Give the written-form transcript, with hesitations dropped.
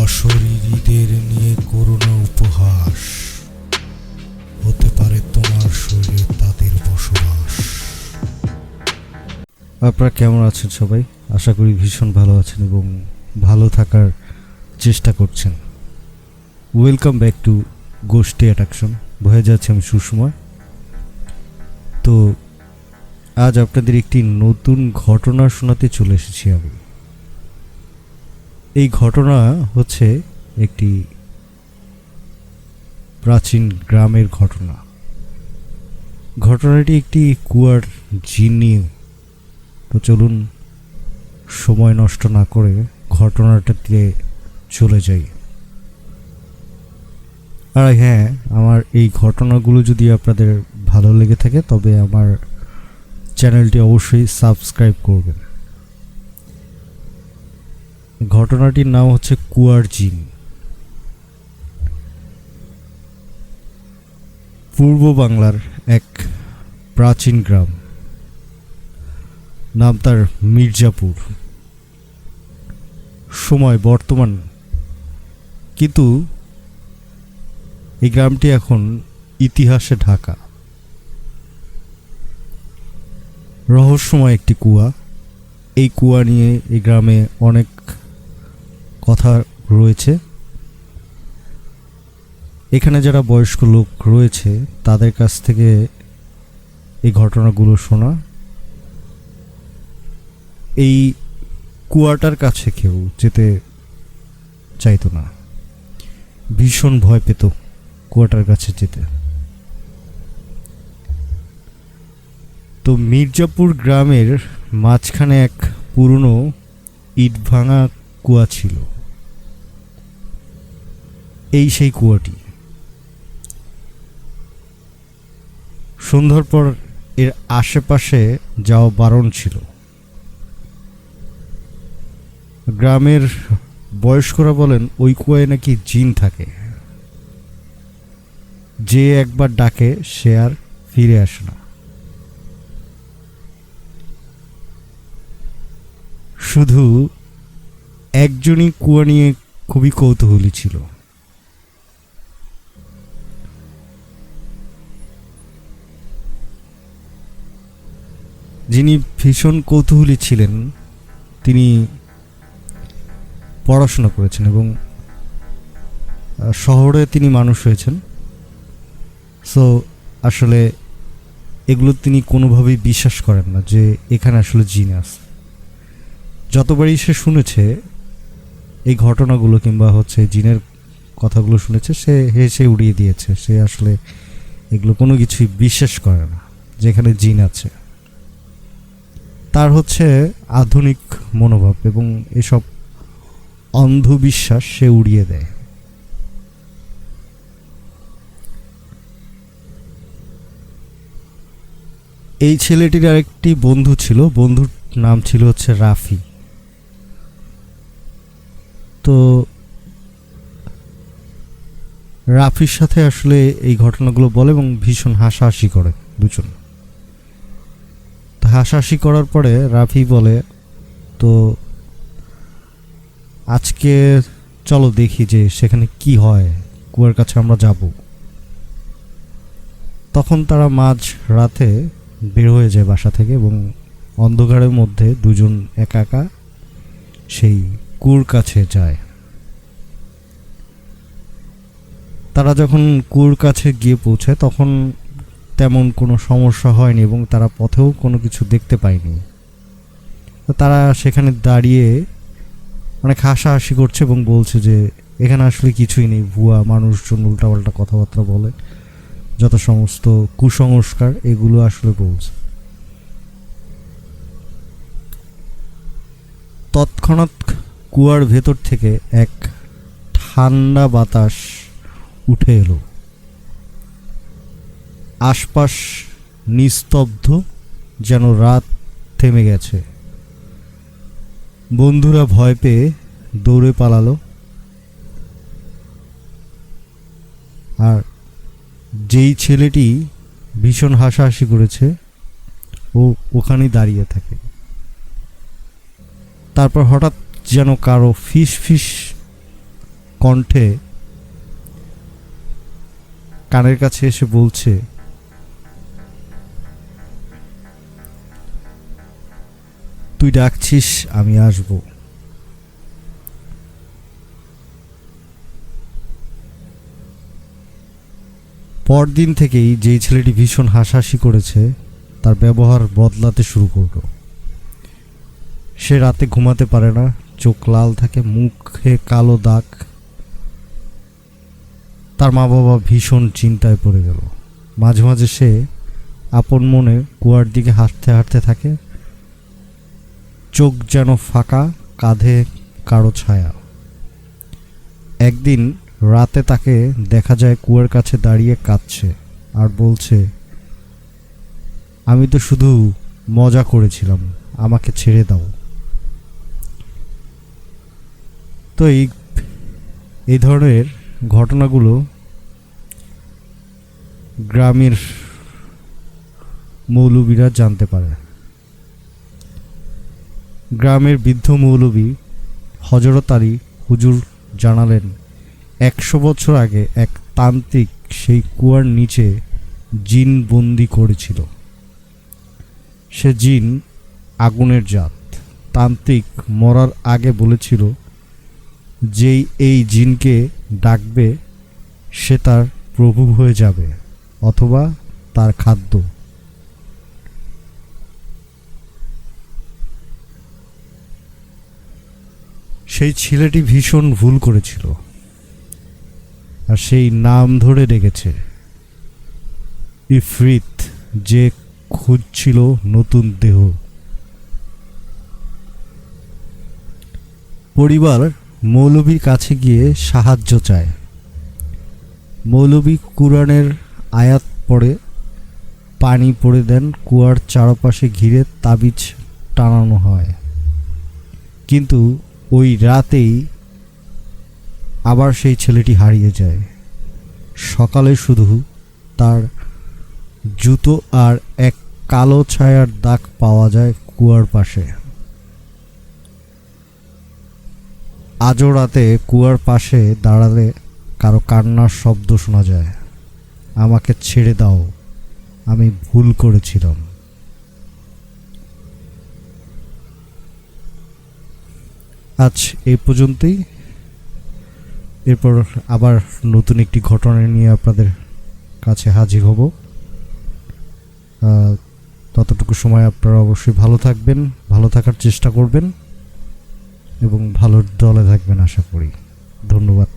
অশরীরীদের নিয়ে করুণা উপহাস, হতে পারে তোমার শরীরে তাদের বসবাস। আপনারা কেমন আছেন সবাই? আশা করি ভীষণ ভালো আছেন এবং ভালো থাকার চেষ্টা করছেন। ওয়েলকাম ব্যাক টু গোষ্ঠী অ্যাট্রাকশন। বয়ে যাচ্ছে আমি সুষময়। তো আজ আপনাদের একটি নতুন ঘটনা শোনাতে চলে এসেছি আমি। এই ঘটনা হচ্ছে একটি প্রাচীন গ্রামের ঘটনা। ঘটনাটি একটি কুয়ার জিন নিয়ে। তো চলুন সময় নষ্ট না করে ঘটনাটাতে চলে যাই। আর হ্যাঁ, আমার এই ঘটনাগুলো যদি আপনাদের ভালো লেগে থাকে তবে আমার চ্যানেলটি অবশ্যই সাবস্ক্রাইব করবেন। ঘটনাটির নাম হচ্ছে কুয়ার জিন। পূর্ব বাংলার এক প্রাচীন গ্রাম, নাম তার মির্জাপুর, সময় বর্তমান। কিন্তু এই গ্রামটি এখন ইতিহাসে ঢাকা। রহস্যময় একটি কুয়া। এই কুয়া নিয়ে এই গ্রামে অনেক কথা রয়েছে। এখানে যারা বয়স্ক লোক রয়েছে তাদের কাছ থেকে এই ঘটনাগুলো শোনা। এই কুয়াটার কাছে কেউ যেতে চাইতো না, ভীষণ ভয় পেত কুয়াটার কাছে যেতে। তো মির্জাপুর গ্রামের মাঝখানে এক পুরনো ইট ভাঙা কুয়া ছিল। এই সেই কুয়াটি। সন্ধ্যার পর এর আশেপাশে যাওয়া বারণ ছিল। গ্রামের বয়স্করা বলেন ওই কুয়ায় নাকি জিন থাকে, যে একবার ডাকে সে আর ফিরে আসে না। শুধু একজনই কুয়া নিয়ে খুবই কৌতূহলী ছিল। যিনি ভীষণ কৌতূহলী ছিলেন তিনি পড়াশোনা করেছেন এবং শহরে তিনি মানুষ হয়েছেন। সো আসলে এগুলো তিনি কোনোভাবেই বিশ্বাস করেন না যে এখানে আসলে জিন আছে। যতবারই সে শুনেছে এই ঘটনাগুলো কিংবা হচ্ছে জিনের কথাগুলো শুনেছে, সে হেসে উড়িয়ে দিয়েছে। সে আসলে এগুলো কোনো কিছুই বিশ্বাস করে না যেখানে জিন আছে। তার হচ্ছে আধুনিক মনোভাব এবং এসব অন্ধবিশ্বাস সে উড়িয়ে দেয়। এই ছেলেটির আরেকটি বন্ধু ছিল, বন্ধুর নাম ছিল হচ্ছে রাফি। তো রাফির সাথে আসলে এই ঘটনাগুলো বলে এবং ভীষণ হাসাহাসি করে দুজন। তো হাসাহাসি করার পরে রাফি বলে, তো আজকে চলো দেখি যে সেখানে কি হয়, কুয়ার কাছে আমরা যাব। তখন তারা মাঝ রাতে বের হয়ে যায় বাসা থেকে এবং অন্ধকারের মধ্যে দুজন একা একা সেই কুয়োর কাছে যায়। তারা যখন কুয়োর কাছে গিয়ে পৌঁছায় তখন তেমন কোনো সমস্যা হয়নি এবং তারা পথেও কোনো কিছু দেখতে পায়নি। তো তারা সেখানে দাঁড়িয়ে অনেক হাসাহাসি করছে এবং বলছে যে এখানে আসলে কিছুই নেই, ভুয়া, মানুষজন উল্টাপাল্টা কথাবার্তা বলে, যত সমস্ত কুসংস্কার এগুলো আসলে বলছে। তৎক্ষণাৎ কুয়ার ভেতর থেকে এক ঠান্ডা বাতাস উঠে এলো। আশপাশ নিস্তব্ধ, যেন রাত থেমে গেছে। বন্ধুরা ভয় পেয়ে দৌড়ে পালালো। আর যেই ছেলেটি ভীষণ হাসাহাসি করেছে ও ওখানেই দাঁড়িয়ে থাকে। তারপর হঠাৎ যেন কারো ফিস ফিস কণ্ঠে কানের কাছে এসে বলছে, তুই ডাকছিস, আমি আসব। পরদিন থেকেই যেই ছেলেটি ভীষণ হাসাহাসি করেছে তার ব্যবহার বদলাতে শুরু করলো। সে রাতে ঘুমাতে পারে না, চোখ লাল থাকে, মুখে কালো দাগ। তার মা বাবা ভীষণ চিন্তায় পড়ে গেল। মাঝে মাঝে সে আপন মনে কুয়ার দিকে হাঁটতে হাঁটতে থাকে, চোখ যেন ফাঁকা, কাঁধে কারো ছায়া। একদিন রাতে তাকে দেখা যায় কুয়ার কাছে দাঁড়িয়ে কাঁদছে আর বলছে, আমি তো শুধু মজা করেছিলাম, আমাকে ছেড়ে দাও। তো এই ধরনের ঘটনাগুলো গ্রামের মৌলবীরা জানতে পারে। গ্রামের বৃদ্ধ মৌলবী হযরত আলী হুজুর জানালেন, 100 বছর আগে এক তান্ত্রিক সেই কুয়ার নিচে জিন বন্দি করেছিল। সে জিন আগুনের জাত। তান্ত্রিক মরার আগে বলেছিল, যেই এই জিনকে ডাকবে সে তার প্রভু হয়ে যাবে অথবা তার খাদ্য। সেই ছেলেটি ভীষণ ভুল করেছিল আর সেই নাম ধরে ডেকেছে ইফরিত, যে খুঁজছিল নতুন দেহ। পরিবার মৌলবীর কাছে গিয়ে সাহায্য চায়। মৌলবী কুরআনের আয়াত পড়ে পানি পড়ে দেন, কুয়ার চারপাশে ঘিরে তাবিজ টানানো হয়। কিন্তু ওই রাতেই আবার সেই ছেলেটি হারিয়ে যায়। সকালে শুধু তার জুতো আর এক কালো ছায়ার দাগ পাওয়া যায় কুয়ার পাশে। আজও রাতে কুয়ার পাশে দাঁড়ালে কারো কান্নার শব্দ শোনা যায়, আমাকে ছেড়ে দাও, আমি ভুল করেছিলাম। আজ এই পর্যন্তই। এরপর আবার নতুন একটি ঘটনা নিয়ে আপনাদের কাছে হাজির হব। ততটুকু সময় আপনারা অবশ্যই ভালো থাকবেন, ভালো থাকার চেষ্টা করবেন এবং ভালো দলে থাকবেন আশা করি। ধন্যবাদ।